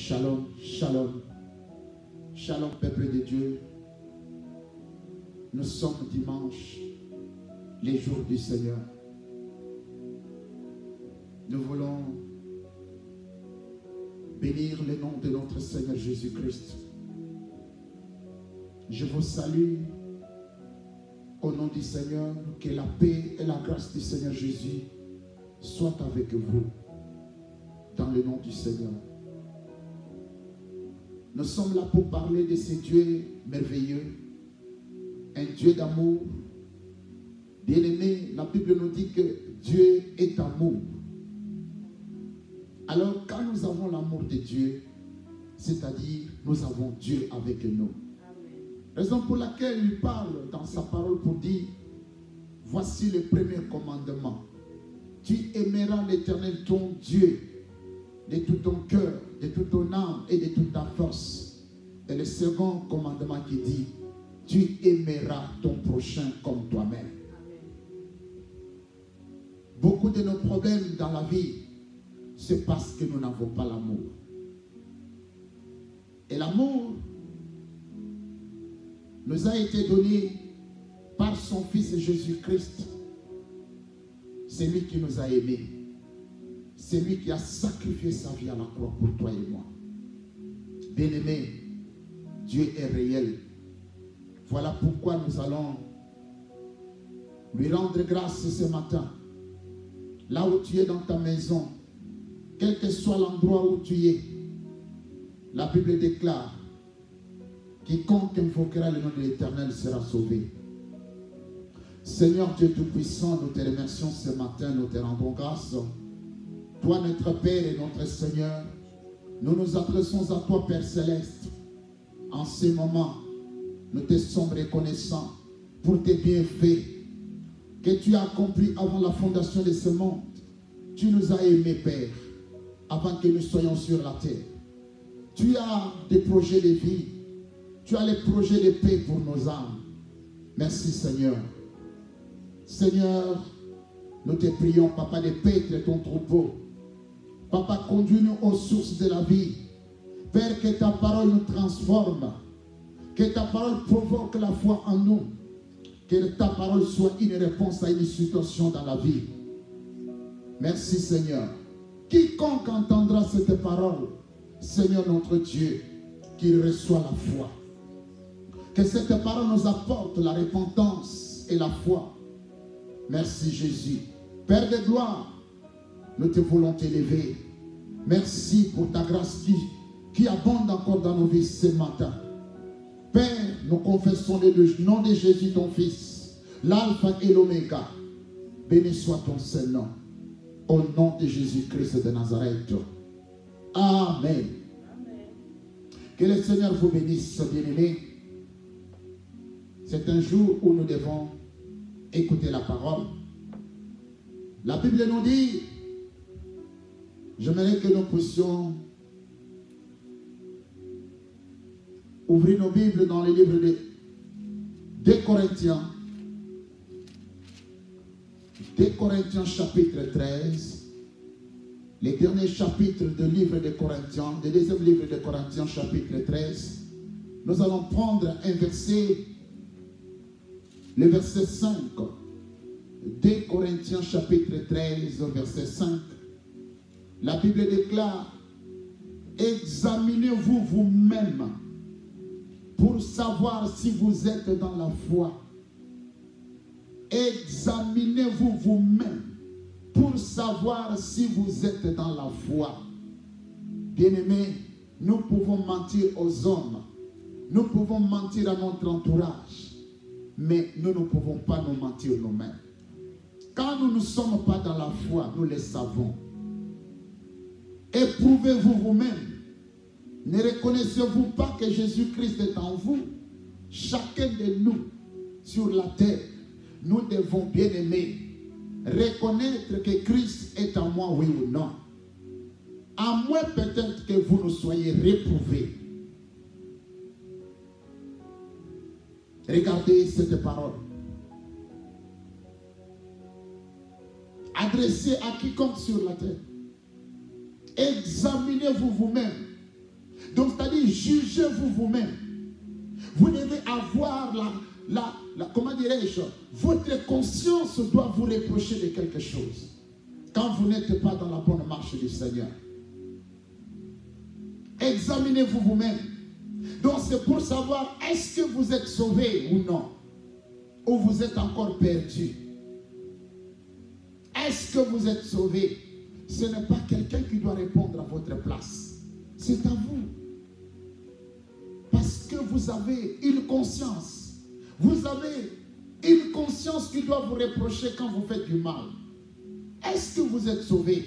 Shalom, shalom. Shalom, peuple de Dieu. Nous sommes dimanche, les jours du Seigneur. Nous voulons bénir le nom de notre Seigneur Jésus-Christ. Je vous salue au nom du Seigneur. Que la paix et la grâce du Seigneur Jésus soient avec vous dans le nom du Seigneur. Nous sommes là pour parler de ce Dieu merveilleux, un Dieu d'amour. Bien-aimé, la Bible nous dit que Dieu est amour. Alors, quand nous avons l'amour de Dieu, c'est-à-dire nous avons Dieu avec nous. Amen. Raison pour laquelle il parle dans sa parole pour dire, voici le premier commandement. Tu aimeras l'Éternel ton Dieu de tout ton cœur, de toute ton âme et de toute ta force. Et le second commandement qui dit, tu aimeras ton prochain comme toi-même. Beaucoup de nos problèmes dans la vie, c'est parce que nous n'avons pas l'amour. Et l'amour nous a été donné par son Fils Jésus-Christ. C'est lui qui nous a aimés. C'est lui qui a sacrifié sa vie à la croix pour toi et moi. Bien-aimé, Dieu est réel. Voilà pourquoi nous allons lui rendre grâce ce matin. Là où tu es dans ta maison, quel que soit l'endroit où tu es, la Bible déclare, quiconque invoquera le nom de l'Éternel sera sauvé. Seigneur Dieu Tout-Puissant, nous te remercions ce matin, nous te rendons grâce. Toi, notre Père et notre Seigneur, nous nous adressons à toi, Père Céleste. En ce moment, nous te sommes reconnaissants pour tes bienfaits que tu as accomplis avant la fondation de ce monde. Tu nous as aimés, Père, avant que nous soyons sur la terre. Tu as des projets de vie. Tu as les projets de paix pour nos âmes. Merci, Seigneur. Seigneur, nous te prions, Papa, de paître ton troupeau. Papa, conduis-nous aux sources de la vie. Père, que ta parole nous transforme. Que ta parole provoque la foi en nous. Que ta parole soit une réponse à une situation dans la vie. Merci, Seigneur. Quiconque entendra cette parole, Seigneur notre Dieu, qu'il reçoit la foi. Que cette parole nous apporte la repentance et la foi. Merci, Jésus. Père de gloire, nous te voulons t'élever. Merci pour ta grâce qui abonde encore dans nos vies ce matin. Père, nous confessons le nom de Jésus, ton Fils, l'alpha et l'oméga. Béni soit ton Saint-Nom. Au nom de Jésus-Christ de Nazareth. Amen. Amen. Que le Seigneur vous bénisse, bien-aimés. C'est un jour où nous devons écouter la parole. La Bible nous dit, j'aimerais que nous puissions ouvrir nos Bibles dans le livre de 2 Corinthiens. 2 Corinthiens chapitre 13. Les derniers chapitres du livre de Corinthiens, le deuxième livre de Corinthiens chapitre 13. Nous allons prendre un verset, le verset 5. 2 Corinthiens chapitre 13, verset 5. La Bible déclare, examinez-vous vous-même pour savoir si vous êtes dans la foi. Examinez-vous vous-même pour savoir si vous êtes dans la foi. Bien-aimés, nous pouvons mentir aux hommes. Nous pouvons mentir à notre entourage. Mais nous ne pouvons pas nous mentir nous-mêmes. Quand nous ne sommes pas dans la foi, nous le savons. Éprouvez-vous vous-même. Ne reconnaissez-vous pas que Jésus-Christ est en vous? Chacun de nous sur la terre, nous devons, bien aimer, reconnaître que Christ est en moi, oui ou non. À moins peut-être que vous nous soyez réprouvés. Regardez cette parole. Adressée à quiconque sur la terre. Examinez-vous vous-même Donc, c'est-à-dire, jugez-vous vous-même. Vous devez avoir comment dirais-je, votre conscience doit vous reprocher de quelque chose quand vous n'êtes pas dans la bonne marche du Seigneur. Examinez-vous vous-même. Donc c'est pour savoir est-ce que vous êtes sauvé ou non, ou vous êtes encore perdu. Est-ce que vous êtes sauvé? Ce n'est pas quelqu'un qui doit répondre à votre place. C'est à vous. Parce que vous avez une conscience. Vous avez une conscience qui doit vous reprocher quand vous faites du mal. Est-ce que vous êtes sauvé?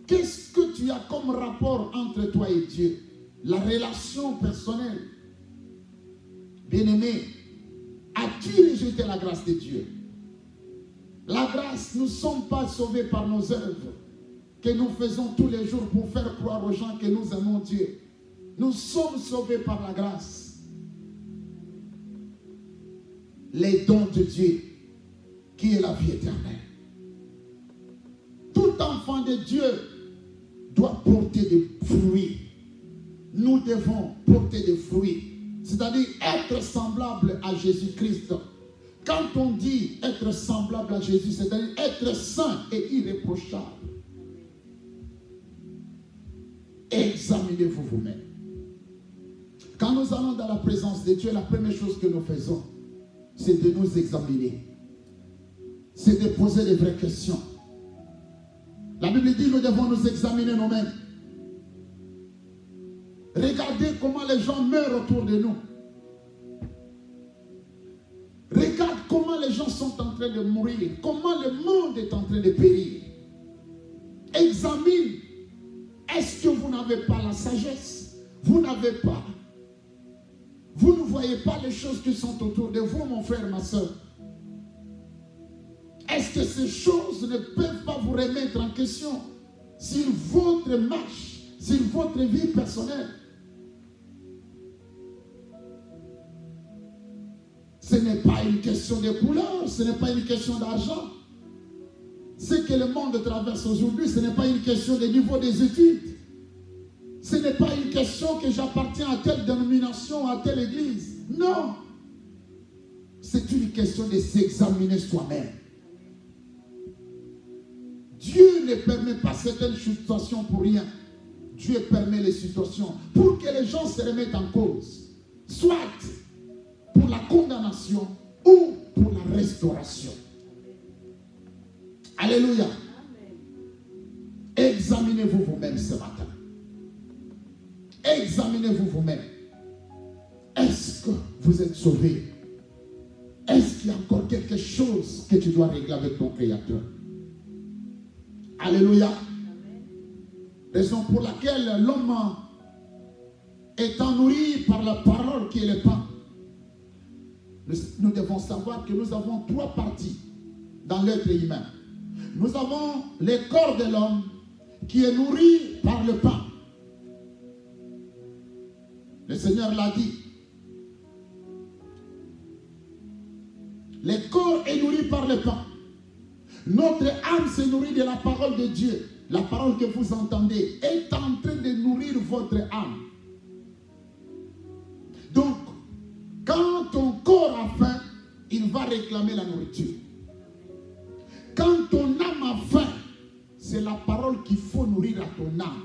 Qu'est-ce que tu as comme rapport entre toi et Dieu? La relation personnelle. Bien-aimé, as-tu rejeté la grâce de Dieu? La grâce, nous ne sommes pas sauvés par nos œuvres que nous faisons tous les jours pour faire croire aux gens que nous aimons Dieu. Nous sommes sauvés par la grâce. Les dons de Dieu, qui est la vie éternelle. Tout enfant de Dieu doit porter des fruits. Nous devons porter des fruits. C'est-à-dire être semblable à Jésus-Christ. Quand on dit être semblable à Jésus, c'est-à-dire être saint et irréprochable. Examinez-vous vous-même. Quand nous allons dans la présence de Dieu, la première chose que nous faisons, c'est de nous examiner. C'est de poser des vraies questions. La Bible dit que nous devons nous examiner nous-mêmes. Regardez comment les gens meurent autour de nous. Regarde comment les gens sont en train de mourir. Comment le monde est en train de périr. Examine. Est-ce que vous n'avez pas la sagesse? Vous n'avez pas. Vous ne voyez pas les choses qui sont autour de vous, mon frère, ma soeur. Est-ce que ces choses ne peuvent pas vous remettre en question sur votre marche, sur votre vie personnelle? Ce n'est pas une question de couleur, ce n'est pas une question d'argent. Ce que le monde traverse aujourd'hui, ce n'est pas une question de niveau des études. Ce n'est pas une question que j'appartiens à telle dénomination, à telle église. Non. C'est une question de s'examiner soi-même. Dieu ne permet pas certaines situations pour rien. Dieu permet les situations pour que les gens se remettent en cause. Soit pour la condamnation ou pour la restauration. Alléluia. Examinez-vous vous-même ce matin. Examinez-vous vous-même. Est-ce que vous êtes sauvé? Est-ce qu'il y a encore quelque chose que tu dois régler avec ton Créateur? Alléluia. Raison pour laquelle l'homme étant nourri par la parole qui est le pain. Nous devons savoir que nous avons trois parties dans l'être humain. Nous avons le corps de l'homme qui est nourri par le pain. Le Seigneur l'a dit. Le corps est nourri par le pain. Notre âme se nourrit de la parole de Dieu. La parole que vous entendez est en train de nourrir votre âme. Donc, quand ton corps a faim, il va réclamer la nourriture. Quand ton âme a faim, c'est la parole qu'il faut nourrir à ton âme.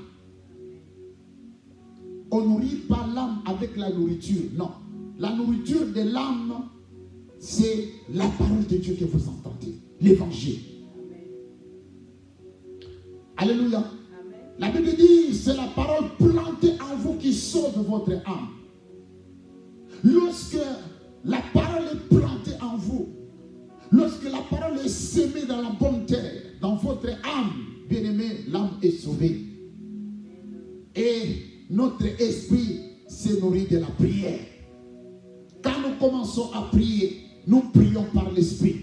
On ne nourrit pas l'âme avec la nourriture, non. La nourriture de l'âme, c'est la parole de Dieu que vous entendez, l'évangile. Alléluia. Amen. La Bible dit, c'est la parole plantée en vous qui sauve votre âme. Lorsque la parole est plantée en vous, lorsque la parole est sémée dans la bonne terre, dans votre âme, bien-aimé, l'âme est sauvée. Et notre esprit se nourrit de la prière. Quand nous commençons à prier, nous prions par l'esprit.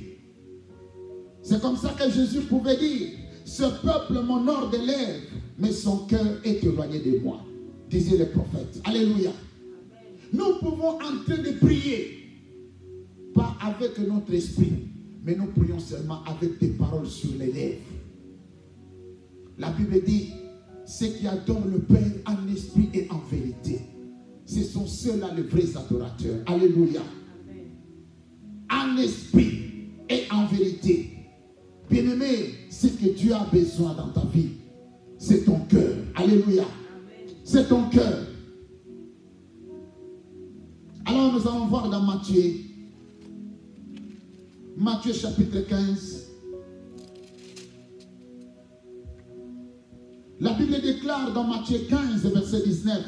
C'est comme ça que Jésus pouvait dire, ce peuple m'honore des lèvres, mais son cœur est éloigné de moi, disait le prophète. Alléluia. Nous pouvons entrer de prier, pas avec notre esprit, mais nous prions seulement avec des paroles sur les lèvres. La Bible dit, ceux qui adorent le Père en esprit et en vérité. Ce sont ceux-là les vrais adorateurs. Alléluia. En esprit et en vérité. Bien-aimé, ce que Dieu a besoin dans ta vie, c'est ton cœur. Alléluia. C'est ton cœur. Alors nous allons voir dans Matthieu. Matthieu chapitre 15. La Bible déclare dans Matthieu 15, verset 19.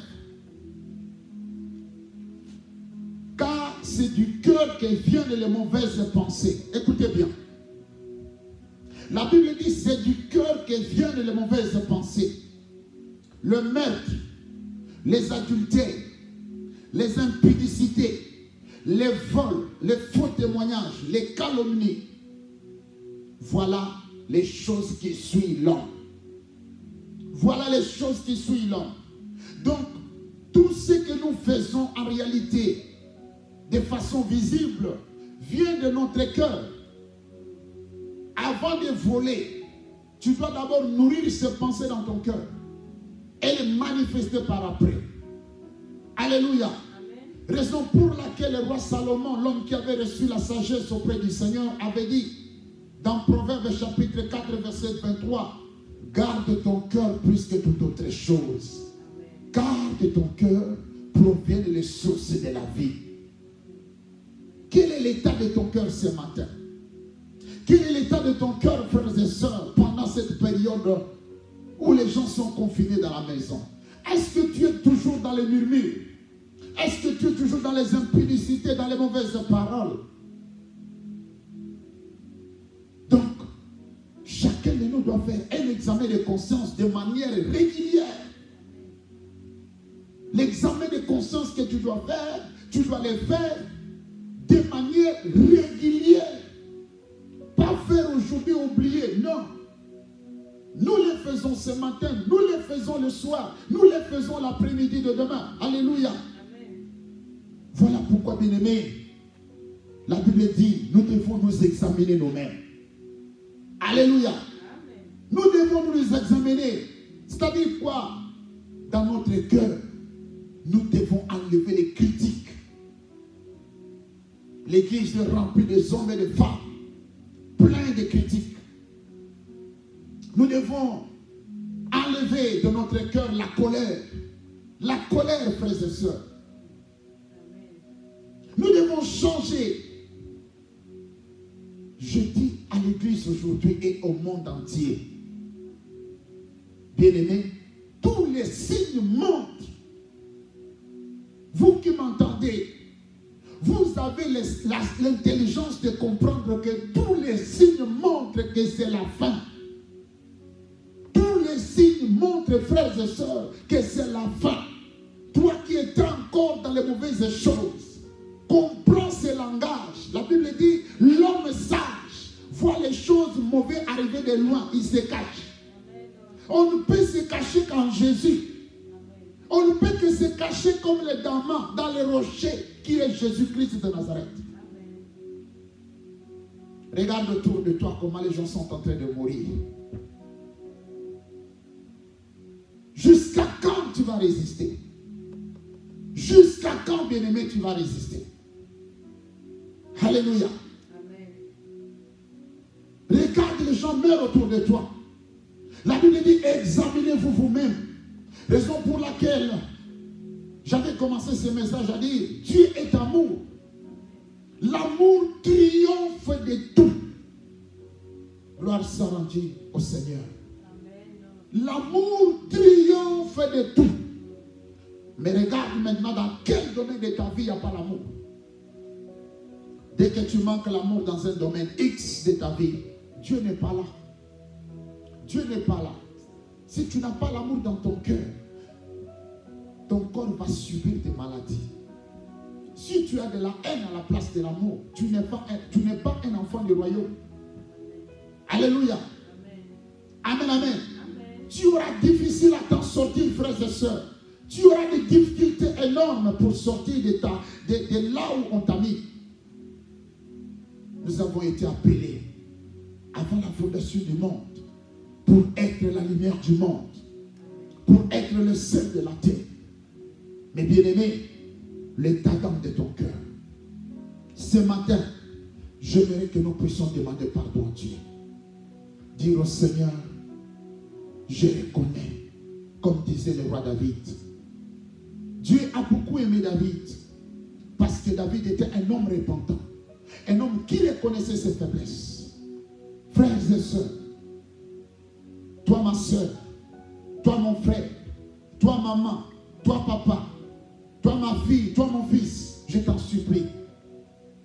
Car c'est du cœur que viennent les mauvaises pensées. Écoutez bien. La Bible dit c'est du cœur que viennent les mauvaises pensées. Le meurtre, les adultères, les impudicités, les vols, les faux témoignages, les calomnies. Voilà les choses qui suivent l'homme. Voilà les choses qui suivent l'homme. Donc, tout ce que nous faisons en réalité, de façon visible, vient de notre cœur. Avant de voler, tu dois d'abord nourrir ces pensées dans ton cœur et les manifester par après. Alléluia. Amen. Raison pour laquelle le roi Salomon, l'homme qui avait reçu la sagesse auprès du Seigneur, avait dit dans Proverbe chapitre 4, verset 23, garde ton cœur plus que toute autre chose. Amen. Car de ton cœur proviennent les sources de la vie. Quel est l'état de ton cœur ce matin? Quel est l'état de ton cœur, frères et sœurs, pendant cette période où les gens sont confinés dans la maison? Est-ce que tu es toujours dans les murmures? Est-ce que tu es toujours dans les impudicités, dans les mauvaises paroles? Donc, chacun de nous doit faire un examen de conscience de manière régulière. L'examen de conscience que tu dois faire, tu dois le faire de manière régulière. Pas faire aujourd'hui, oublier, non. Nous les faisons ce matin, nous les faisons le soir, nous les faisons l'après-midi de demain. Alléluia. Amen. Voilà pourquoi, bien-aimés, la Bible dit, nous devons nous examiner nous-mêmes. Alléluia. Amen. Nous devons nous examiner. C'est-à-dire quoi? Dans notre cœur, nous devons enlever les critiques. L'église est remplie des hommes et des femmes plein de critiques. Nous devons enlever de notre cœur la colère. La colère, frères et sœurs. Nous devons changer. Je dis à l'église aujourd'hui et au monde entier, bien-aimés, tous les signes montrent. Vous qui m'entendez, vous avez l'intelligence de comprendre que tous les signes montrent que c'est la fin. Tous les signes montrent, frères et sœurs, que c'est la fin. Toi qui es encore dans les mauvaises choses, comprends ce langage. La Bible dit, l'homme sage voit les choses mauvaises arriver de loin, il se cache. On ne peut se cacher qu'en Jésus. On ne peut que se cacher comme les damans dans les rochers qui est Jésus-Christ de Nazareth. Amen. Regarde autour de toi comment les gens sont en train de mourir. Jusqu'à quand tu vas résister? Jusqu'à quand, bien-aimé, tu vas résister? Alléluia. Amen. Regarde, les gens meurent autour de toi. La Bible dit, examinez-vous vous-même. Raison pour laquelle j'avais commencé ce message à dire, Dieu est amour. L'amour triomphe de tout. Gloire soit rendue au Seigneur. L'amour triomphe de tout. Mais regarde maintenant dans quel domaine de ta vie il n'y a pas l'amour. Dès que tu manques l'amour dans un domaine X de ta vie, Dieu n'est pas là. Dieu n'est pas là. Si tu n'as pas l'amour dans ton cœur, ton corps va subir des maladies. Si tu as de la haine à la place de l'amour, tu n'es pas un enfant du royaume. Alléluia. Amen, amen. Amen. Tu auras difficile à t'en sortir, frères et sœurs. Tu auras des difficultés énormes pour sortir de là où on t'a mis. Nous avons été appelés avant la fondation du monde pour être la lumière du monde. pour être le seul de la terre. Mais bien-aimé, l'état d'âme de ton cœur. Ce matin, j'aimerais que nous puissions demander pardon à Dieu. Dire au Seigneur, je reconnais, comme disait le roi David. Dieu a beaucoup aimé David, parce que David était un homme repentant, un homme qui reconnaissait ses faiblesses. Frères et sœurs, toi ma soeur, toi mon frère, toi maman, toi papa, toi ma fille, toi mon fils, je t'en supplie.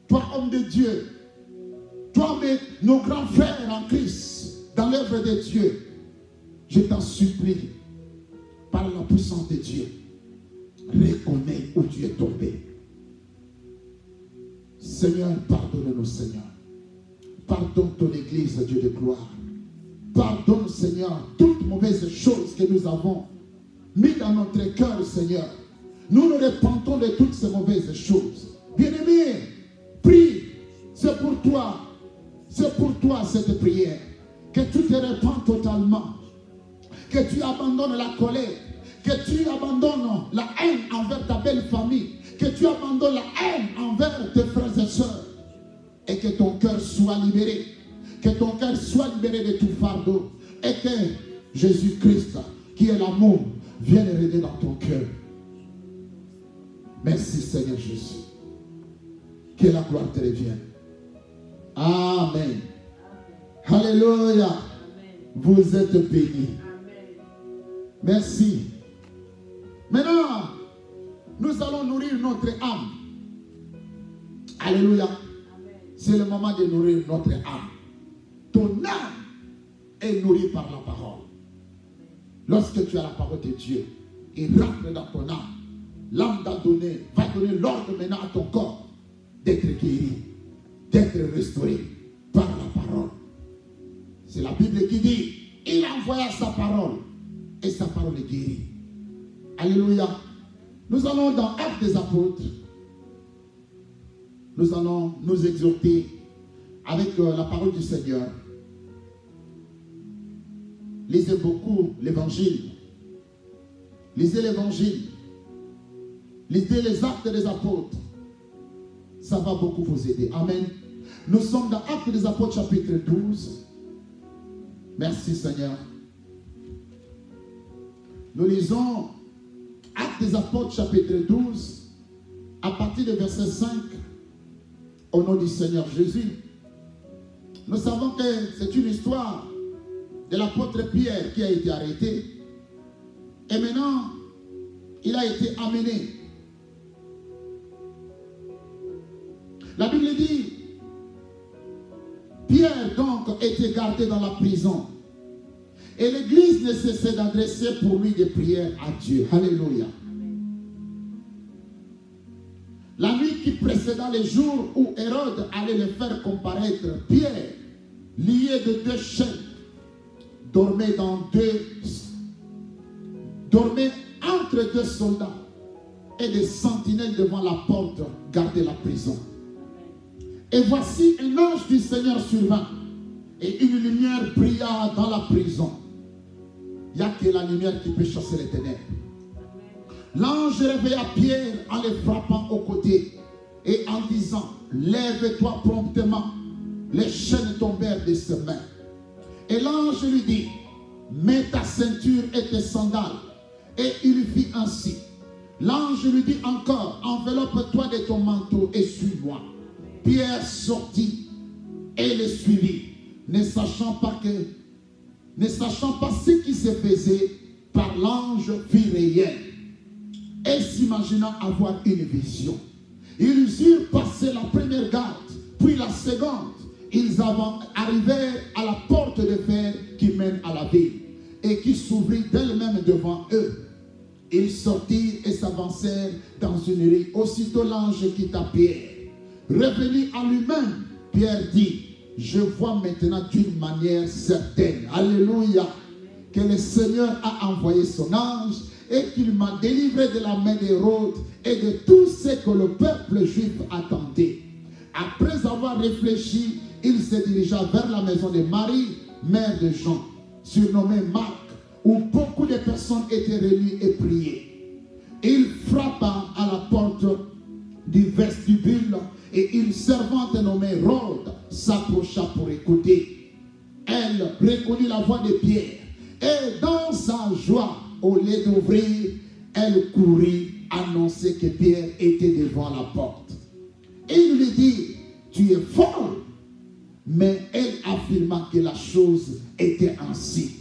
Toi homme de Dieu, toi nos grands frères en Christ, dans l'œuvre de Dieu, je t'en supplie, par la puissance de Dieu, reconnais où tu es tombé. Seigneur, pardonne-nous, Seigneur. Pardonne ton Église, Dieu de gloire. Pardonne, Seigneur, toutes mauvaises choses que nous avons mis dans notre cœur, Seigneur. Nous nous repentons de toutes ces mauvaises choses. Bien-aimé, prie, c'est pour toi cette prière. Que tu te répands totalement. Que tu abandonnes la colère. Que tu abandonnes la haine envers ta belle famille. Que tu abandonnes la haine envers tes frères et sœurs. Et que ton cœur soit libéré. Que ton cœur soit libéré de tout fardeau. Et que Jésus-Christ, qui est l'amour, vienne régner dans ton cœur. Merci Seigneur Jésus. Que la gloire te revienne. Amen. Alléluia. Amen. Vous êtes bénis. Merci. Maintenant, nous allons nourrir notre âme. Alléluia. C'est le moment de nourrir notre âme. Ton âme est nourrie par la parole. Lorsque tu as la parole de Dieu, il rentre dans ton âme. L'âme va donner l'ordre maintenant à ton corps d'être guéri, d'être restauré par la parole. C'est la Bible qui dit, il envoya sa parole et sa parole est guérie. Alléluia. Nous allons dans Actes des Apôtres. Nous allons nous exhorter avec la parole du Seigneur. Lisez beaucoup l'évangile. Lisez l'évangile. Lisez les Actes des Apôtres. Ça va beaucoup vous aider. Amen. Nous sommes dans Actes des Apôtres chapitre 12. Merci Seigneur. Nous lisons Actes des Apôtres chapitre 12 à partir du verset 5 au nom du Seigneur Jésus. Nous savons que c'est une histoire de l'apôtre Pierre qui a été arrêté et maintenant il a été amené. La Bible dit, Pierre donc était gardé dans la prison. Et l'église ne cessait d'adresser pour lui des prières à Dieu. Alléluia. La nuit qui précéda les jours où Hérode allait le faire comparaître, Pierre, lié de deux chaînes, dormait entre deux soldats et des sentinelles devant la porte gardaient la prison. Et voici un ange du Seigneur survint et une lumière brilla dans la prison. Il n'y a que la lumière qui peut chasser les ténèbres. L'ange réveilla Pierre en le frappant au côté et en disant, lève-toi promptement. Les chaînes tombèrent de ses mains. Et l'ange lui dit, mets ta ceinture et tes sandales. Et il fit ainsi. L'ange lui dit encore, enveloppe-toi de ton manteau et suis-moi. Pierre sortit et le suivit, ne sachant pas ce qui se faisait par l'ange fit réel, et s'imaginant avoir une vision. Ils eurent passé la première garde, puis la seconde. Ils arrivèrent à la porte de fer qui mène à la ville et qui s'ouvrit d'elle-même devant eux. Ils sortirent et s'avancèrent dans une rue. Aussitôt l'ange quitta Pierre. Revenu à lui-même, Pierre dit, je vois maintenant d'une manière certaine, alléluia, que le Seigneur a envoyé son ange et qu'il m'a délivré de la main d'Hérode et de tout ce que le peuple juif attendait. Après avoir réfléchi, il se dirigea vers la maison de Marie, mère de Jean, surnommée Marc, où beaucoup de personnes étaient réunies et priaient. Il frappa à la porte du vestibule et une servante nommée Rhode s'approcha pour écouter. Elle reconnut la voix de Pierre et dans sa joie, au lieu d'ouvrir, elle courut annoncer que Pierre était devant la porte. Et il lui dit, tu es folle. Mais elle affirma que la chose était ainsi.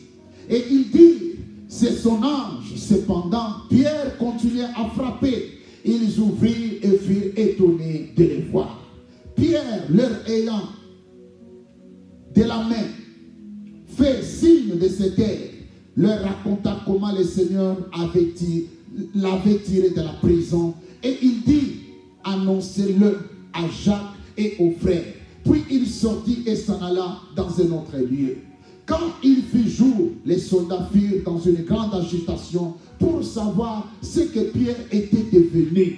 Et il dit, c'est son ange. Cependant, Pierre continuait à frapper. Ils ouvrirent et furent étonnés de les voir. Pierre, leur ayant de la main fait signe de se taire, leur raconta comment le Seigneur l'avait tiré de la prison. Et il dit, annoncez-le à Jacques et aux frères. Puis il sortit et s'en alla dans un autre lieu. Quand il fit jour, les soldats furent dans une grande agitation pour savoir ce que Pierre était devenu.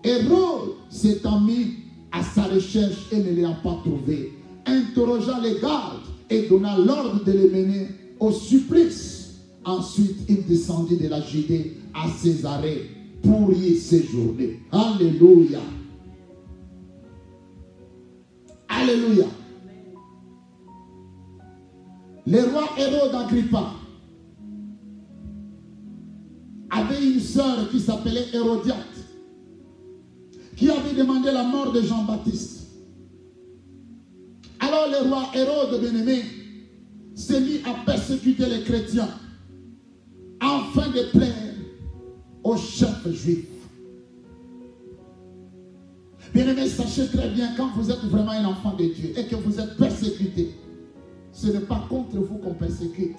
Hérode s'étant mis à sa recherche et ne l'ayant pas trouvé, interrogea les gardes et donna l'ordre de les mener au supplice. Ensuite, il descendit de la Judée à Césarée pour y séjourner. Alléluia. Alléluia. Le roi Hérode Agrippa avait une sœur qui s'appelait Hérodiade, qui avait demandé la mort de Jean-Baptiste. Alors le roi Hérode bien-aimé s'est mis à persécuter les chrétiens afin de plaire aux chefs juifs. Bien-aimés, sachez très bien, quand vous êtes vraiment un enfant de Dieu et que vous êtes persécuté, ce n'est pas contre vous qu'on persécute.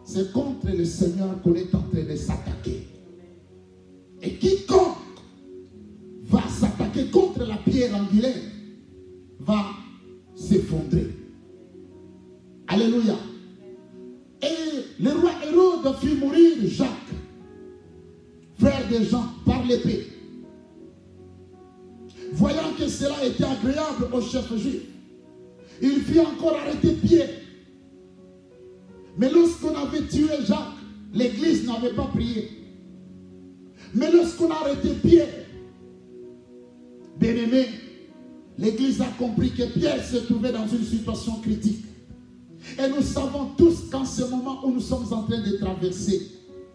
C'est contre le Seigneur qu'on est en train de s'attaquer. Et quiconque va s'attaquer contre la pierre angulaire va s'effondrer. Alléluia. Et le roi Hérode fit mourir Jacques, frère de Jean, par l'épée. Voyant que cela était agréable au chef juif, il fit encore arrêter Pierre. Mais lorsqu'on avait tué Jacques, l'église n'avait pas prié. Mais lorsqu'on a arrêté Pierre, bien-aimé, l'église a compris que Pierre se trouvait dans une situation critique. Et nous savons tous qu'en ce moment où nous sommes en train de traverser,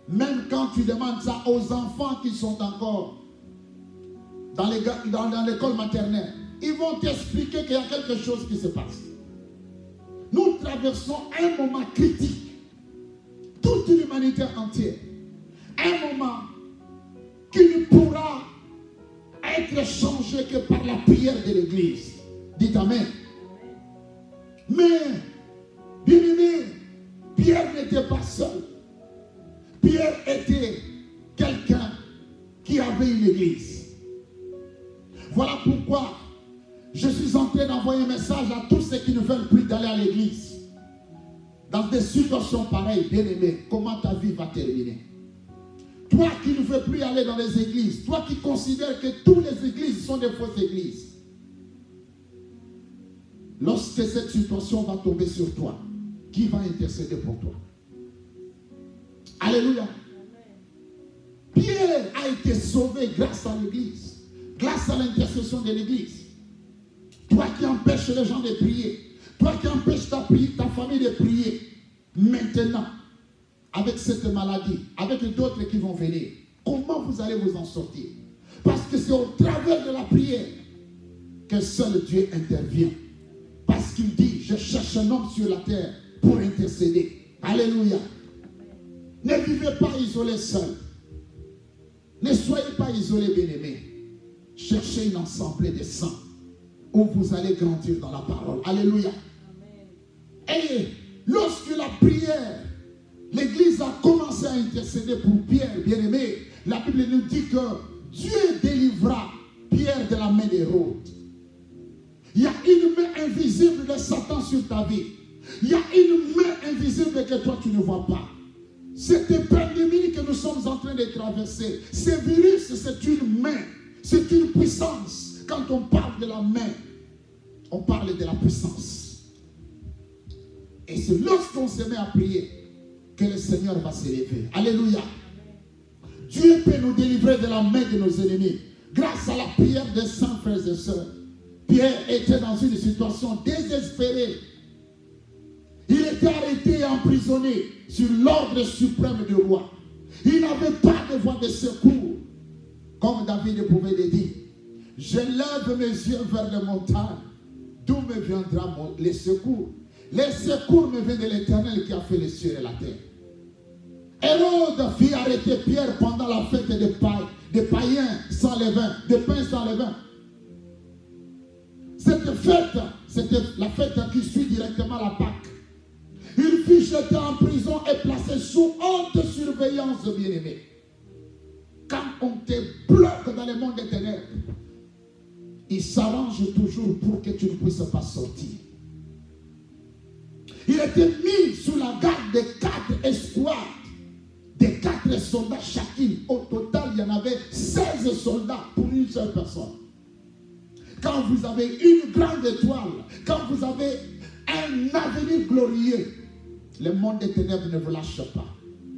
même quand tu demandes ça aux enfants qui sont encore dans l'école maternelle, ils vont t'expliquer qu'il y a quelque chose qui se passe. Nous traversons un moment critique. Toute l'humanité entière. Un moment qui ne pourra être changé que par la prière de l'église. Dites Amen. Mais, bien aimé, Pierre n'était pas seul. Pierre était quelqu'un qui avait une église. Voilà pourquoi je suis en train d'envoyer un message à tous ceux qui ne veulent plus d'aller à l'église. Dans des situations pareilles, bien aimé, comment ta vie va terminer? Toi qui ne veux plus aller dans les églises, toi qui considères que toutes les églises sont des fausses églises, lorsque cette situation va tomber sur toi, qui va intercéder pour toi? Alléluia. Pierre a été sauvé grâce à l'église, grâce à l'intercession de l'église. Toi qui empêches les gens de prier, toi qui empêches ta famille de prier, maintenant, avec cette maladie, avec d'autres qui vont venir, comment vous allez vous en sortir? Parce que c'est au travers de la prière que seul Dieu intervient. Parce qu'il dit, je cherche un homme sur la terre pour intercéder. Alléluia. Ne vivez pas isolés seuls. Ne soyez pas isolés, bien-aimés. Cherchez une assemblée de saints où vous allez grandir dans la parole. Alléluia. Et lorsque la prière, l'église a commencé à intercéder pour Pierre, bien-aimé, la Bible nous dit que Dieu délivra Pierre de la main d'Hérode. Il y a une main invisible de Satan sur ta vie. Il y a une main invisible que toi tu ne vois pas. Cette pandémie que nous sommes en train de traverser, ce virus, c'est une main, c'est une puissance. Quand on parle de la main, on parle de la puissance. Et c'est lorsqu'on se met à prier que le Seigneur va s'élever. Alléluia. Dieu peut nous délivrer de la main de nos ennemis. Grâce à la prière des saints frères et sœurs, Pierre était dans une situation désespérée. Il était arrêté et emprisonné sur l'ordre suprême du roi. Il n'avait pas de voie de secours. Comme David pouvait le dire, je lève mes yeux vers les montagnes. D'où me viendra les secours? Les secours me viennent de l'Éternel qui a fait les cieux et la terre. Hérode fit arrêter Pierre pendant la fête des païens sans levain, des pains sans levain. Cette fête, c'était la fête qui suit directement la Pâque. Il fut jeté en prison et placé sous haute surveillance, bien-aimé. Quand on te bloque dans le monde des ténèbres, il s'arrange toujours pour que tu ne puisses pas sortir. Il était mis sous la garde de 4 escouades, de 4 soldats chacune. Au total, il y en avait 16 soldats pour une seule personne. Quand vous avez une grande étoile, quand vous avez un avenir glorieux, le monde des ténèbres ne vous lâche pas.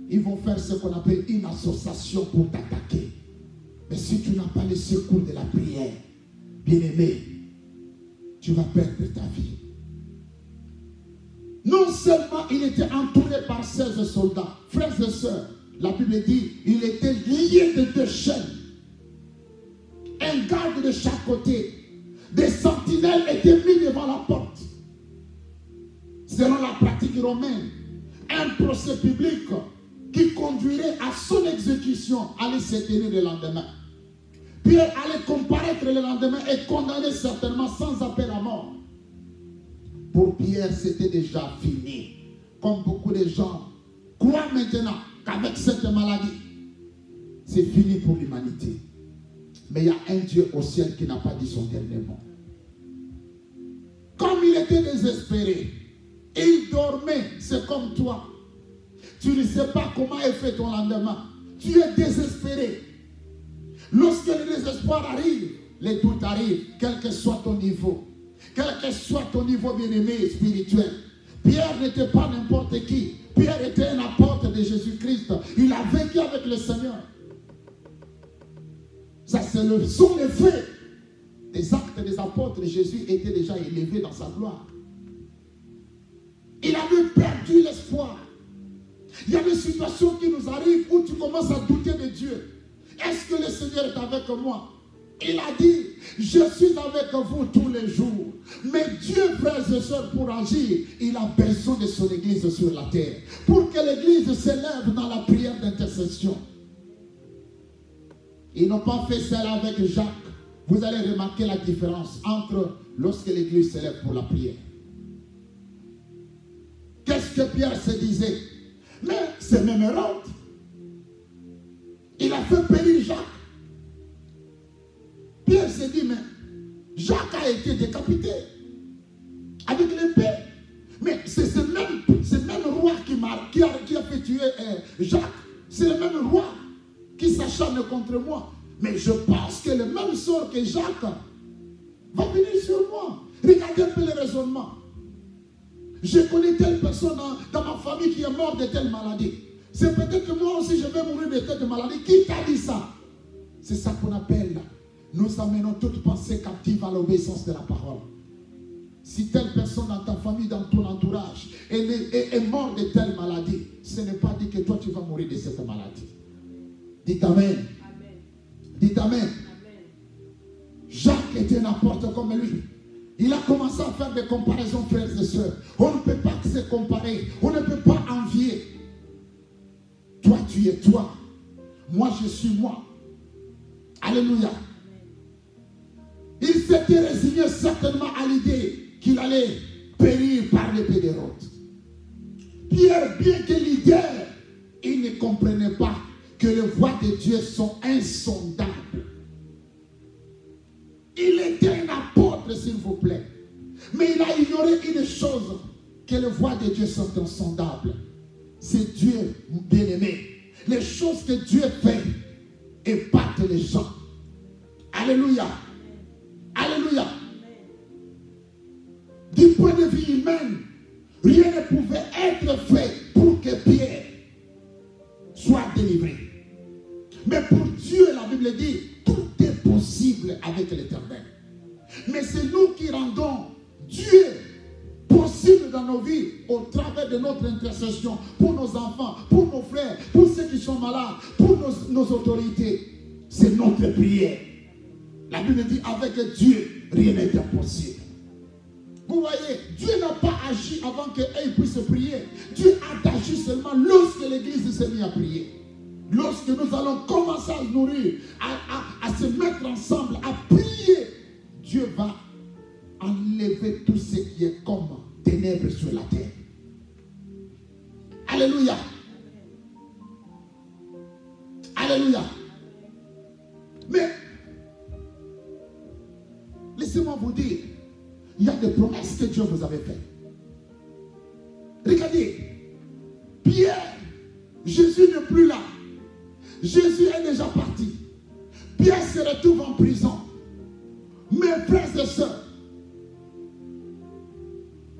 Ils vont faire ce qu'on appelle une association pour t'attaquer. Mais si tu n'as pas le secours de la prière, bien-aimé, tu vas perdre ta vie. Non seulement il était entouré par 16 soldats, frères et sœurs, la Bible dit, il était lié de 2 chaînes. Un garde de chaque côté. Des sentinelles étaient mis devant la porte. Selon la pratique romaine, un procès public qui conduirait à son exécution allait se tenir le lendemain. Pierre allait comparaître le lendemain et condamné certainement sans appel à mort. Pour Pierre, c'était déjà fini. Comme beaucoup de gens croient maintenant qu'avec cette maladie, c'est fini pour l'humanité. Mais il y a un Dieu au ciel qui n'a pas dit son dernier mot. Comme il était désespéré, il dormait, c'est comme toi. Tu ne sais pas comment est fait ton lendemain. Tu es désespéré. Lorsque le désespoir arrive, les doutes arrivent, quel que soit ton niveau. Quel que soit ton niveau bien-aimé spirituel. Pierre n'était pas n'importe qui. Pierre était un apôtre de Jésus-Christ. Il a vécu avec le Seigneur. Ça, sont les faits. Les actes des apôtres de Jésus étaient déjà élevés dans sa gloire. Il avait perdu l'espoir. Il y a des situations qui nous arrivent où tu commences à douter de Dieu. Est-ce que le Seigneur est avec moi? Il a dit, je suis avec vous tous les jours. Mais Dieu, frères et sœurs, pour agir, il a besoin de son église sur la terre. Pour que l'église s'élève dans la prière d'intercession. Ils n'ont pas fait cela avec Jacques. Vous allez remarquer la différence entre lorsque l'église s'élève pour la prière. Qu'est-ce que Pierre se disait? Mais c'est même Hérode. Il a fait périr Jacques. Pierre s'est dit, mais Jacques a été décapité avec l'épée. Mais c'est ce même roi qui a fait tuer Jacques. C'est le même roi qui s'acharne contre moi. Mais je pense que le même sort que Jacques va venir sur moi. Regardez un peu le raisonnement. Je connais telle personne dans ma famille qui est morte de telle maladie. C'est peut-être que moi aussi je vais mourir de telle maladie. Qui t'a dit ça? C'est ça qu'on appelle, nous amenons toute pensée captive à l'obéissance de la parole. Si telle personne dans ta famille, dans ton entourage, est morte de telle maladie, ce n'est pas dit que toi tu vas mourir de cette maladie. Dites Amen. Dites Amen. Amen. Jacques était un apôtre comme lui. Il a commencé à faire des comparaisons, frères et sœurs. On ne peut pas se comparer. On ne peut pas envier. Toi, tu es toi. Moi, je suis moi. Alléluia. Il s'était résigné certainement à l'idée qu'il allait périr par l'épée d'Hérode. Pierre, bien que leader, il ne comprenait pas que les voies de Dieu sont insondables. Il était un apôtre, s'il vous plaît. Mais il a ignoré une chose, que les voies de Dieu sont insondables. C'est Dieu, bien-aimé. Les choses que Dieu fait épatent les gens. Alléluia. Alléluia. Du point de vue humain, rien ne pouvait être fait pour que Pierre délivrer. Mais pour Dieu, la Bible dit, tout est possible avec l'Éternel. Mais c'est nous qui rendons Dieu possible dans nos vies au travers de notre intercession pour nos enfants, pour nos frères, pour ceux qui sont malades, pour nos autorités. C'est notre prière. La Bible dit, avec Dieu, rien n'est impossible. Vous voyez, Dieu n'a pas agi avant qu'ils puissent prier. Dieu a agi seulement lorsque l'Église s'est mise à prier. Lorsque nous allons commencer à nourrir, à se mettre ensemble, à prier, Dieu va enlever tout ce qui est comme ténèbres sur la terre. Alléluia. Alléluia. Mais, laissez-moi vous dire, il y a des promesses que Dieu vous avait faites. Regardez, Pierre, Jésus n'est plus là. Jésus est déjà parti. Pierre se retrouve en prison. Mes frères et sœurs,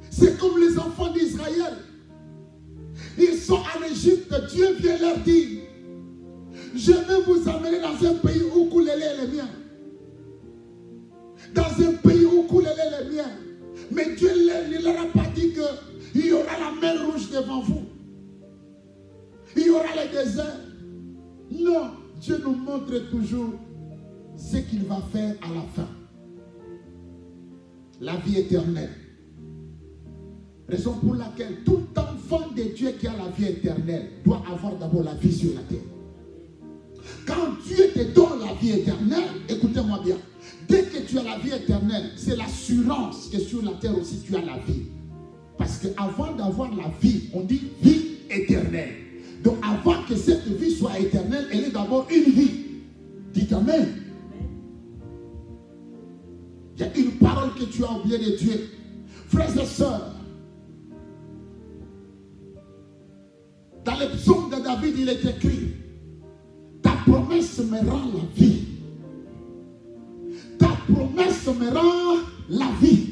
c'est comme les enfants d'Israël. Ils sont en Égypte. Dieu vient leur dire, je vais vous amener dans un pays où coule le lait et le miel. Dans un pays où coule le lait et le miel. Mais Dieu ne leur a pas dit qu'il y aura la mer rouge devant vous. Il y aura le désert. Non, Dieu nous montre toujours ce qu'il va faire à la fin. La vie éternelle. Raison pour laquelle tout enfant de Dieu qui a la vie éternelle doit avoir d'abord la vie sur la terre. Quand Dieu te donne la vie éternelle, écoutez-moi bien, dès que tu as la vie éternelle, c'est l'assurance que sur la terre aussi tu as la vie. Parce qu'avant d'avoir la vie, on dit vie éternelle. Donc avant que cette vie soit éternelle, elle est d'abord une vie. Dites Amen. Il y a une parole que tu as oubliée de Dieu. Frères et sœurs, dans le psaume de David, il est écrit, ta promesse me rend la vie. Ta promesse me rend la vie.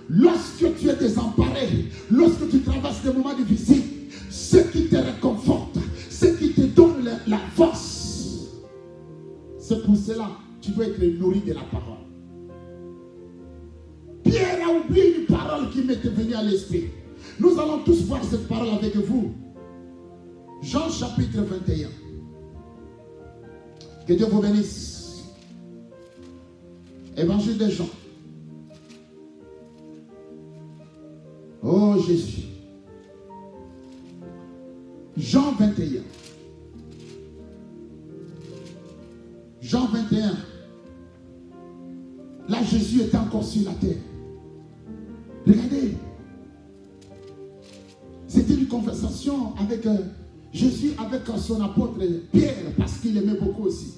Lorsque tu es désemparé, lorsque tu traverses des moments difficiles, ce qui te réconforte, ce qui te donne la force, c'est pour cela que tu dois être nourri de la parole. Pierre a oublié une parole qui m'était venue à l'esprit. Nous allons tous voir cette parole avec vous. Jean chapitre 21. Que Dieu vous bénisse. Évangile de Jean. Oh Jésus. Jean 21. Jean 21. Là, Jésus était encore sur la terre. Regardez. C'était une conversation avec Jésus, avec son apôtre Pierre, parce qu'il aimait beaucoup aussi.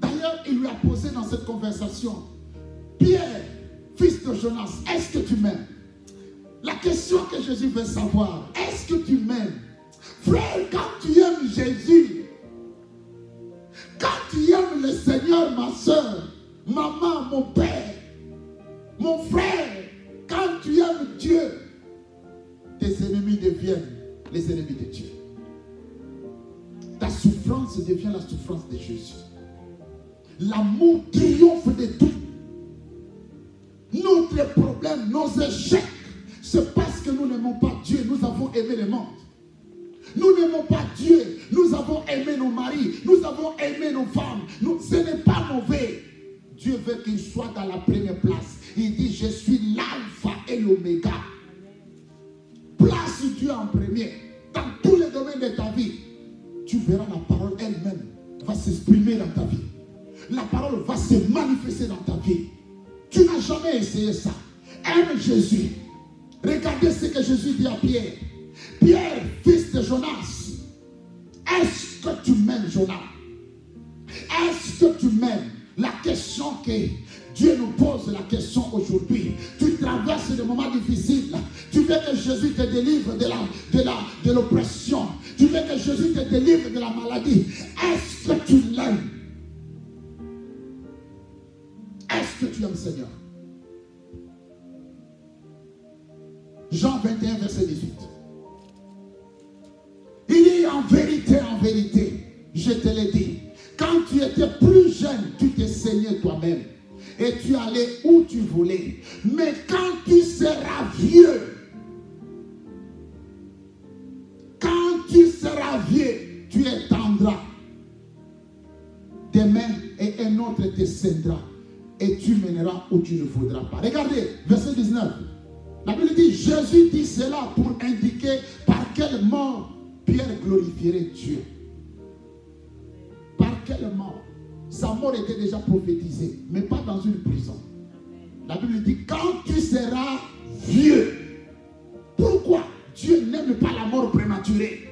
D'ailleurs, il lui a posé dans cette conversation, Pierre, fils de Jonas, est-ce que tu m'aimes? La question que Jésus veut savoir, est-ce que tu m'aimes? Frère, quand tu aimes Jésus, quand tu aimes le Seigneur, ma soeur, maman, mon père, mon frère, quand tu aimes Dieu, tes ennemis deviennent les ennemis de Dieu. Ta souffrance devient la souffrance de Jésus. L'amour triomphe de tout. Notre problème, nos échecs, c'est parce que nous n'aimons pas Dieu. Nous avons aimé le monde. Nous n'aimons pas Dieu. Nous avons aimé nos maris. Nous avons aimé nos femmes. Ce n'est pas mauvais. Dieu veut qu'il soit dans la première place. Il dit, je suis l'alpha et l'oméga. Place Dieu en premier. Dans tous les domaines de ta vie, tu verras la parole elle-même va s'exprimer dans ta vie. La parole va se manifester dans ta vie. Tu n'as jamais essayé ça. Aime Jésus. Regardez ce que Jésus dit à Pierre. Pierre, fils de Jonas, est-ce que tu m'aimes, Jonas? Est-ce que tu m'aimes? La question que Dieu nous pose, la question aujourd'hui. Tu traverses des moments difficiles. Tu veux que Jésus te délivre de l'oppression. Tu veux que Jésus te délivre de la maladie. Est-ce que tu l'aimes? Est-ce que tu aimes, Seigneur? Jean 21, verset 18. Il dit en vérité, vérité, je te l'ai dit, quand tu étais plus jeune, tu t'es saigné toi-même et tu allais où tu voulais. Mais quand tu seras vieux, tu étendras tes mains et un autre te cédera et tu mèneras où tu ne voudras pas. Regardez, verset 19. La Bible dit, Jésus dit cela pour indiquer par quelle mort Pierre glorifierait Dieu. Par quelle mort? Sa mort était déjà prophétisée, mais pas dans une prison. La Bible dit, quand tu seras vieux. Pourquoi? Dieu n'aime pas la mort prématurée.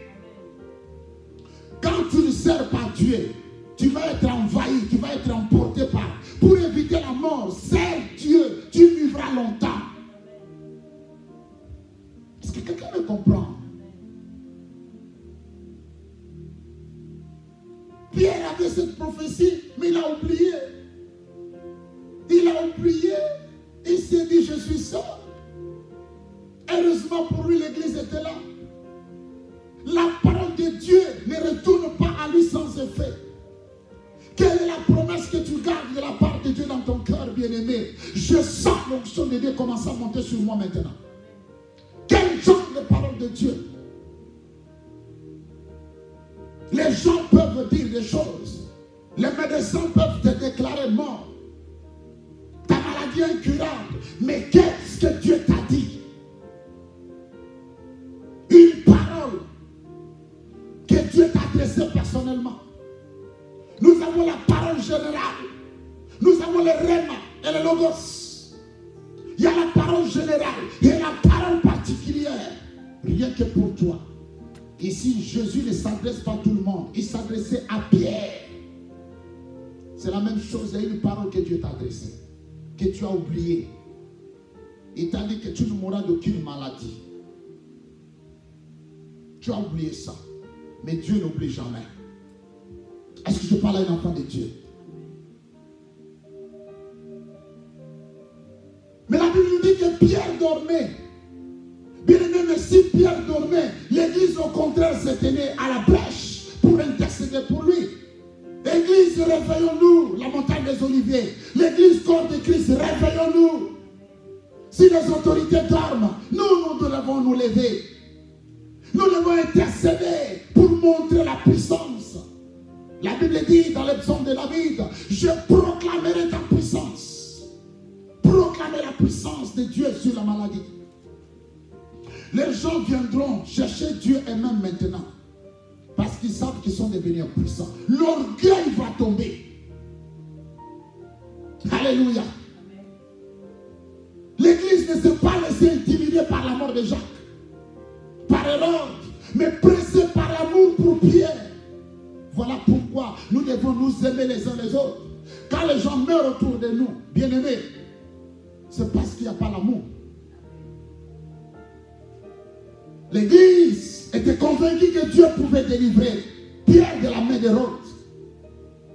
Quand tu ne sers pas Dieu, tu vas être envahi, tu vas être emporté par. Pour éviter la mort, sers Dieu, tu vivras longtemps. Est-ce que quelqu'un me comprend? Pierre avait cette prophétie, mais il a oublié. Il a oublié. Il s'est dit, je suis seul. Heureusement pour lui, l'église était là. La parole de Dieu ne retourne pas à lui sans effet. Quelle est la promesse que tu gardes de la part de Dieu dans ton cœur, bien-aimé? Je sens l'onction de Dieu commencer à monter sur moi maintenant. Quel genre de parole de Dieu? Les gens peuvent dire des choses. Les médecins peuvent te déclarer mort. Ta maladie est incurable. Mais qu'est-ce que Dieu t'a dit? Une parole que Dieu t'a adressée personnellement. Nous avons la parole générale. Nous avons le rhéma et le logos. Il y a la parole générale et la parole particulière. Rien que pour toi. Ici, Jésus ne s'adresse pas à tout le monde. Il s'adressait à Pierre. C'est la même chose. Il y a une parole que Dieu t'a adressée, que tu as oubliée. Il t'a dit que tu ne mourras d'aucune maladie. Tu as oublié ça. Mais Dieu n'oublie jamais. Est-ce que je parle à un enfant de Dieu? Mais la Bible nous dit que Pierre dormait. Bien aimé, mais si Pierre dormait, l'église au contraire se tenait à la brèche pour intercéder pour lui. Église, réveillons-nous, la montagne des Oliviers. L'église corps de Christ, réveillons-nous. Si les autorités dorment, nous devons nous lever. Nous devons intercéder pour montrer la puissance. La Bible dit dans le psaume de David, je proclamerai ta puissance. Proclamer la puissance de Dieu sur la maladie. Les gens viendront chercher Dieu et même maintenant. Parce qu'ils savent qu'ils sont devenus puissants. L'orgueil va tomber. Alléluia. L'église ne s'est pas laissée intimider par la mort de Jacques, par Hérode, mais pressée par l'amour pour Pierre. Voilà pourquoi nous devons nous aimer les uns les autres. Quand les gens meurent autour de nous, bien-aimés, c'est parce qu'il n'y a pas l'amour. L'église était convaincue que Dieu pouvait délivrer Pierre de la main d'Hérode.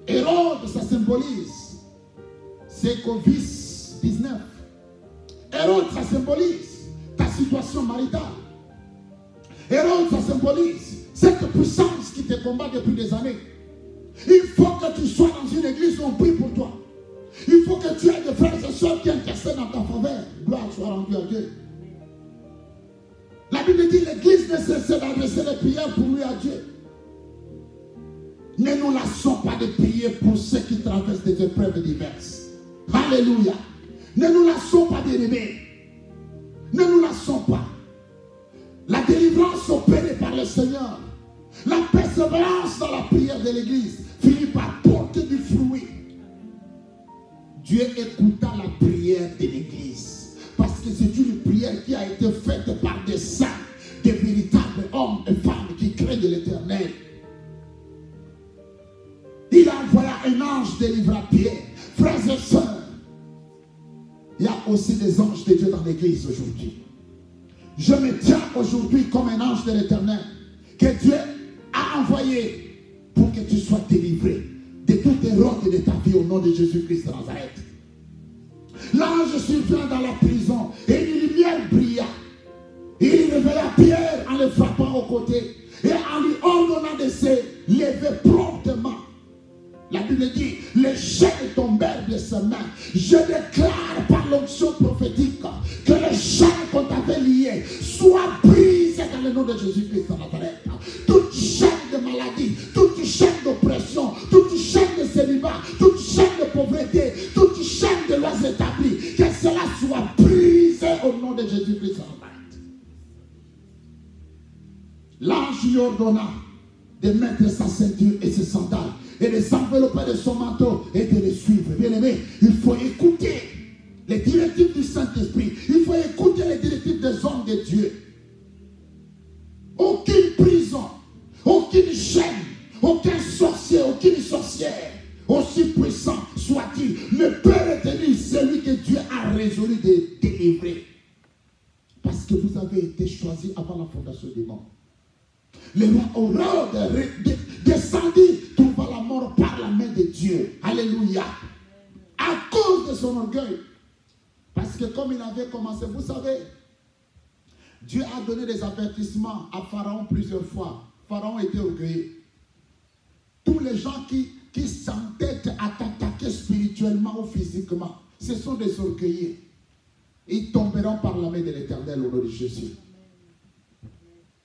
Hérode, ça symbolise c'est Covid-19. Hérode, ça symbolise ta situation maritale. Hérode, ça symbolise cette puissance qui te combat depuis des années. Il faut que tu sois dans une église où on prie pour toi. Il faut que tu aies des frères et sœurs qui intercèdent dans ta faveur. Gloire soit rendue à Dieu. La Bible dit l'église ne cesse d'adresser les prières pour lui à Dieu. Ne nous lassons pas de prier pour ceux qui traversent des épreuves diverses. Alléluia. Ne nous lassons pas d'aimer. Ne nous lassons pas. La délivrance opérée par le Seigneur, la persévérance dans la prière de l'église finit par porter du fruit. Dieu écouta la prière de l'église parce que c'est une prière qui a été faite par des saints, des véritables hommes et femmes qui craignent l'Éternel. Il a envoyé un ange délivrer Pierre. Frères et sœurs, il y a aussi des anges de Dieu dans l'église aujourd'hui. Je me tiens aujourd'hui comme un ange de l'Éternel que Dieu a envoyé pour que tu sois délivré de toute erreur de ta vie au nom de Jésus-Christ de Nazareth. L'ange survint dans la prison et une lumière brilla. Il réveilla Pierre en le frappant au côté et en lui ordonnant de se levé promptement. La Bible dit, les chaînes tombèrent de ses mains. Je déclare par l'onction prophétique que les chaînes qu'on t'avait liées soient brisées dans le nom de Jésus-Christ de Nazareth. Toute chaîne de maladie, toute chaîne d'oppression, toute chaîne de célibat, toute chaîne de pauvreté, toute chaîne de lois établies, que cela soit brisé au nom de Jésus-Christ de Nazareth. L'ange lui ordonna de mettre sa ceinture et ses sandales et de s'envelopper de son manteau et de le suivre. Bien aimé, il faut écouter les directives du Saint-Esprit. Il faut écouter les directives des hommes de Dieu. Aucune prison, aucune chaîne, aucun sorcier, aucune sorcière, aussi puissant soit-il, ne peut retenir celui que Dieu a résolu de délivrer. Parce que vous avez été choisi avant la fondation du monde. Le roi Hérode descendit, trouva la mort par la main de Dieu. Alléluia. À cause de son orgueil. Parce que comme il avait commencé, vous savez, Dieu a donné des avertissements à Pharaon plusieurs fois. Pharaon était orgueilleux. Tous les gens qui s'entêtent à t'attaquer spirituellement ou physiquement, ce sont des orgueilleux. Ils tomberont par la main de l'Éternel au nom de Jésus.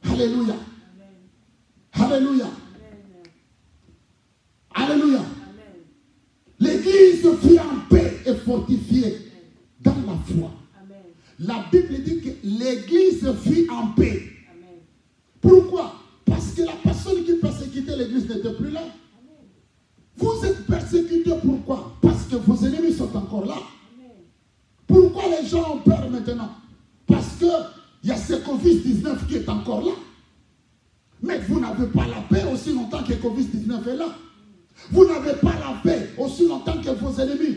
Alléluia. Alléluia. Alléluia. L'Église fut en paix et fortifiée dans la foi. Amen. La Bible dit que l'Église fut en paix. Amen. Pourquoi? Parce que la personne qui persécutait l'Église n'était plus là. Amen. Vous êtes persécutés pourquoi? Parce que vos ennemis sont encore là. Amen. Pourquoi les gens ont peur maintenant? Parce qu'il y a ce Covid-19 qui est encore là. Mais vous n'avez pas la paix aussi longtemps que Covid-19 est là. Vous n'avez pas la paix aussi longtemps que vos ennemis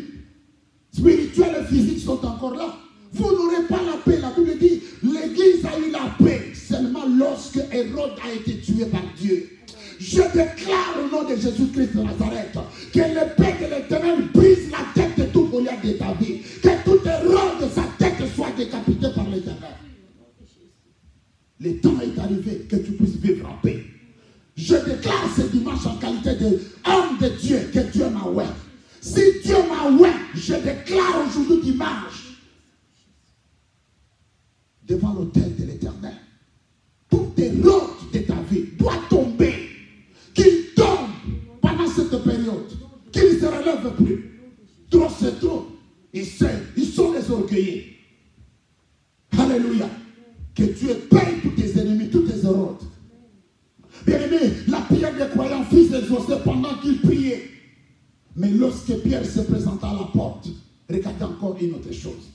spirituels et physiques sont encore là. Vous n'aurez pas la paix. La Bible dit, l'Église a eu la paix seulement lorsque Hérode a été tué par Dieu. Je déclare au nom de Jésus-Christ de Nazareth que l'épée de l'Éternel brise la tête de tout Goliath de ta vie. Que tout Hérode de sa tête soit décapité par l'Éternel. Le temps est arrivé que tu puisses vivre en paix. Je déclare ce dimanche en qualité d'homme de Dieu que Dieu m'a ouvert. Si Dieu m'a ouvert, je déclare aujourd'hui dimanche devant l'autel de l'Éternel. Tout Hérode de ta vie doit tomber. Qu'il tombe pendant cette période. Qu'il ne se relève plus. Trop c'est trop. Ils sont les orgueillés. Alléluia. Que Dieu paye tous tes ennemis, tous tes Hérodes. Bien aimé, la prière des croyants fut exaucée pendant qu'ils priaient. Mais lorsque Pierre se présenta à la porte, regardez encore une autre chose.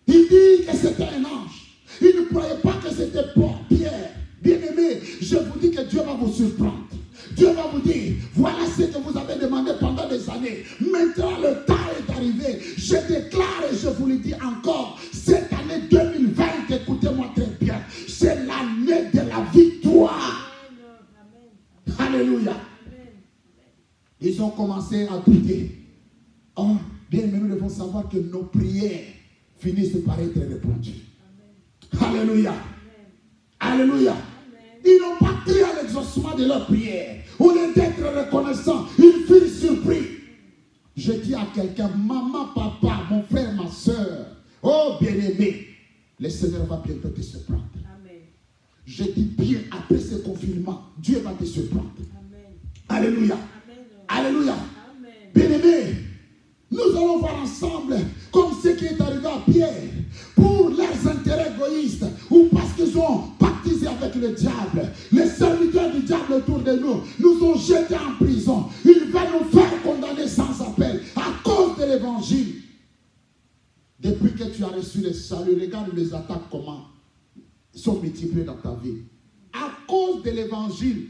Il dit que c'était un ange. Il ne croyait pas que c'était Pierre. Bien aimé, je vous dis que Dieu va vous surprendre. Dieu va vous dire, voilà ce que vous avez demandé pendant des années. Maintenant, le temps est arrivé. Je déclare et je vous le dis encore, cette année 2020, écoutez-moi très bien, c'est l'année de la victoire. Amen. Alléluia. Amen. Ils ont commencé à douter. Oh, bien aimé, nous devons savoir que nos prières finissent par être répondues. Amen. Alléluia. Amen. Alléluia. Ils n'ont pas crié à l'exaucement de leur prière. Au lieu d'être reconnaissants, ils furent surpris. Je dis à quelqu'un, maman, papa, mon frère, ma soeur, oh bien-aimé, le Seigneur va bientôt te surprendre. Amen. Je dis bien, après ce confinement, Dieu va te surprendre. Amen. Alléluia. Amen. Alléluia. Bien-aimé, nous allons voir ensemble comme ce qui est arrivé à Pierre pour leurs intérêts égoïstes ou parce qu'ils ont pactisé avec le diable. Les serviteurs du diable autour de nous ont jetés en prison. Ils veulent nous faire condamner sans appel à cause de l'évangile. Depuis que tu as reçu le salut, regarde les attaques comment sont multipliées dans ta vie. À cause de l'évangile,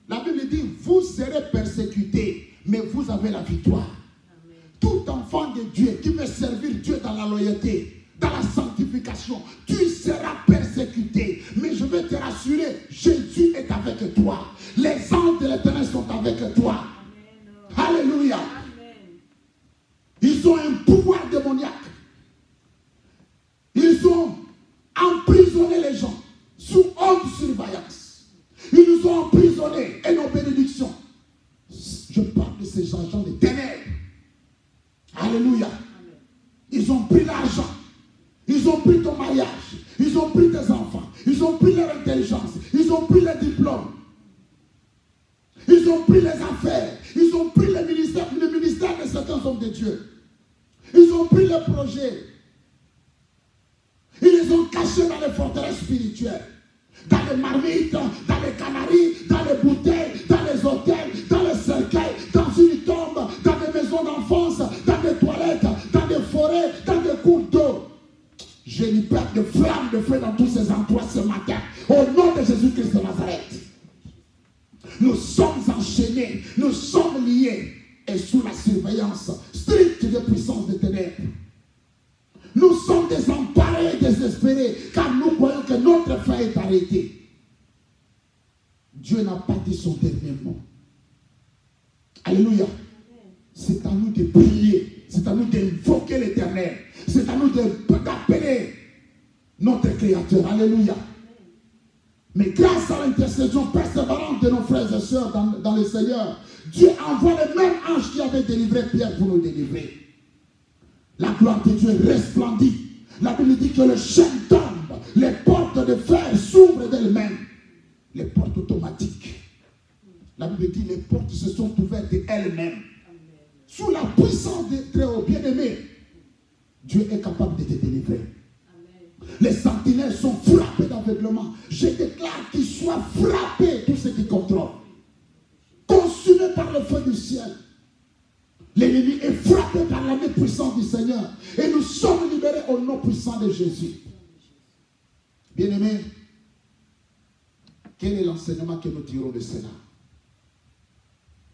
la Bible dit, vous serez persécutés, mais vous avez la victoire. Tout enfant de Dieu qui veut servir Dieu dans la loyauté, dans la sanctification, tu seras persécuté. Mais je veux te rassurer, Jésus est avec toi. Les anges de l'Éternel sont avec toi. Amen. Alléluia. Amen. Ils ont un pouvoir démoniaque. Ils ont emprisonné les gens sous haute surveillance. Ils nous ont emprisonnés et nos bénédictions ces agents des ténèbres. Alléluia. Ils ont pris l'argent. Ils ont pris ton mariage. Ils ont pris tes enfants. Ils ont pris leur intelligence. Ils ont pris les diplômes. Ils ont pris les affaires. Ils ont pris le ministère de certains hommes de Dieu. Ils ont pris les projets. Ils les ont cachés dans les forteresses spirituelles. Dans les marmites, dans les canaries, dans les bouteilles, dans les hôtels, dans les cercueils, dans une tombe, dans des maisons d'enfance, dans des toilettes, dans des forêts, dans des cours d'eau. Je libère de flammes de feu dans tous ces endroits ce matin. Au nom de Jésus-Christ de Nazareth. Nous sommes enchaînés, nous sommes liés et sous la surveillance stricte des puissances des ténèbres. Nous sommes désemparés, désespérés, car nous croyons que notre fin est arrêtée. Dieu n'a pas dit son dernier mot. Alléluia. C'est à nous de prier, c'est à nous d'invoquer l'Éternel, c'est à nous d'appeler notre Créateur. Alléluia. Mais grâce à l'intercession persévérante de nos frères et sœurs dans le Seigneur, Dieu envoie le même ange qui avait délivré Pierre pour nous délivrer. La gloire de Dieu resplendit. La Bible dit que le chêne tombe, les portes de fer s'ouvrent d'elles-mêmes. Les portes automatiques. La Bible dit que les portes se sont ouvertes d'elles-mêmes. Sous la puissance des très hauts bien-aimés, Dieu est capable de te délivrer. Les sentinelles sont frappés d'aveuglement. Je déclare qu'ils soient frappés, tous ceux qui contrôlent. Consumés par le feu du ciel. L'ennemi est frappé par la main puissante du Seigneur. Et nous sommes libérés au nom puissant de Jésus. Bien-aimés, quel est l'enseignement que nous tirons de cela?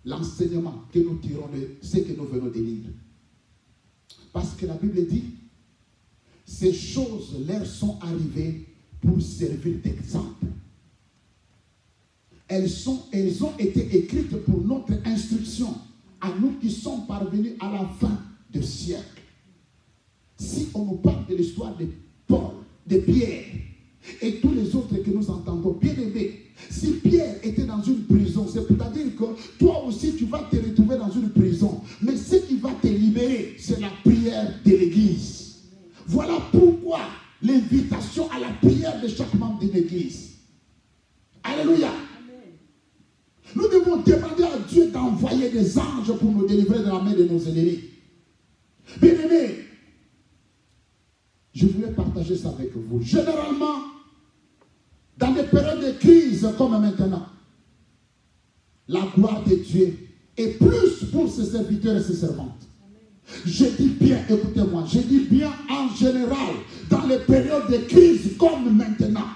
L'enseignement que nous tirons de ce que nous venons de lire. Parce que la Bible dit, ces choses leur sont arrivées pour servir d'exemple. Elles ont été écrites pour notre instruction, à nous qui sommes parvenus à la fin du siècle. Si on nous parle de l'histoire de Paul, de Pierre, et tous les autres que nous entendons, bien aimés, si Pierre était dans une prison, c'est-à-dire que toi aussi tu vas te retrouver dans une prison, mais ce qui va te libérer, c'est la prière de l'Église. Voilà pourquoi l'invitation à la prière de chaque membre d'une Église. Alléluia. Nous devons demander à Dieu d'envoyer des anges pour nous délivrer de la main de nos ennemis. Bien-aimés, je voulais partager ça avec vous. Généralement, dans des périodes de crise comme maintenant, la gloire de Dieu est plus pour ses serviteurs et ses servantes. Je dis bien, écoutez-moi, je dis bien en général, dans les périodes de crise comme maintenant,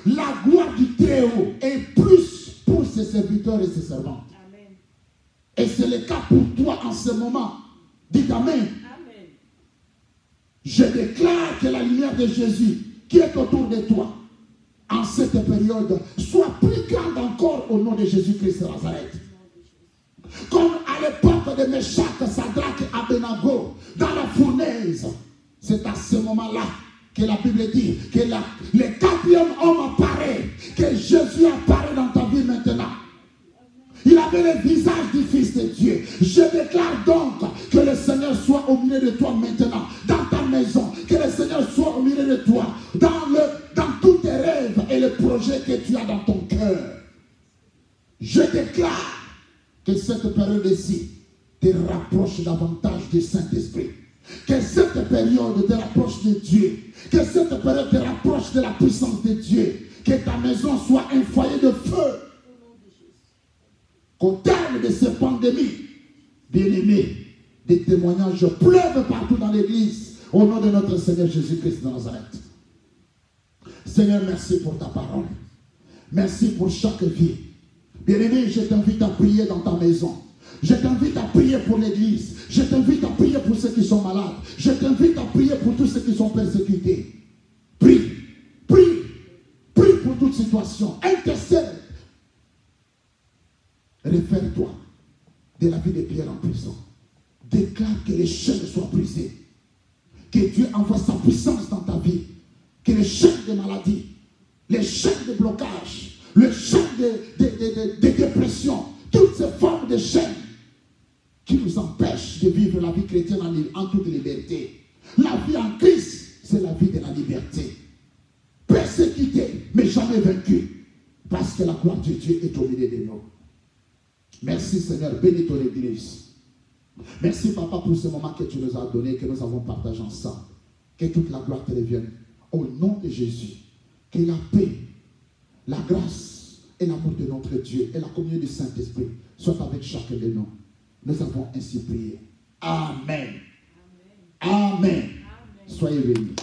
la gloire du Très-Haut est plus pour ses serviteurs et ses servantes. Amen. Et c'est le cas pour toi en ce moment. Dites Amen. Amen. Je déclare que la lumière de Jésus qui est autour de toi en cette période soit plus grande encore au nom de Jésus-Christ de Nazareth. Comme à l'époque de Meshach, Sadrach et Abednego dans la fournaise. C'est à ce moment-là que la Bible dit que le quatrième homme apparaît, que Jésus apparaît dans ta vie maintenant. Il avait le visage du Fils de Dieu. Je déclare donc que le Seigneur soit au milieu de toi maintenant, dans ta maison, que le Seigneur soit au milieu de toi, dans tous tes rêves et les projets que tu as dans ton cœur. Je déclare que cette période-ci te rapproche davantage du Saint-Esprit. Que cette période te rapproche de Dieu. Que cette période te rapproche de la puissance de Dieu. Que ta maison soit un foyer de feu. Qu'au terme de cette pandémie, bien-aimés, des témoignages pleuvent partout dans l'église. Au nom de notre Seigneur Jésus-Christ de Nazareth. Seigneur, merci pour ta parole. Merci pour chaque vie. Bien-aimé, je t'invite à prier dans ta maison. Je t'invite à prier pour l'église. Je t'invite à prier pour ceux qui sont malades. Je t'invite à prier pour tous ceux qui sont persécutés. Prie, prie, prie pour toute situation. Intercède. Réfère-toi de la vie de Pierre en prison. Déclare que les chaînes soient brisées. Que Dieu envoie sa puissance dans ta vie. Que les chaînes de maladie, les chaînes de blocage, les chaînes de dépression, toutes ces formes de chaînes nous empêche de vivre la vie chrétienne en toute liberté. La vie en Christ, c'est la vie de la liberté. Persécuté, mais jamais vaincu. Parce que la gloire de Dieu est au milieu de nous. Merci Seigneur, bénis ton Église. Merci Papa pour ce moment que tu nous as donné, que nous avons partagé ensemble. Que toute la gloire te revienne. Au nom de Jésus, que la paix, la grâce et l'amour de notre Dieu et la communion du Saint-Esprit soient avec chacun de nous. Nous avons ainsi prié. Amen. Amen. Amen. Soyez bénis.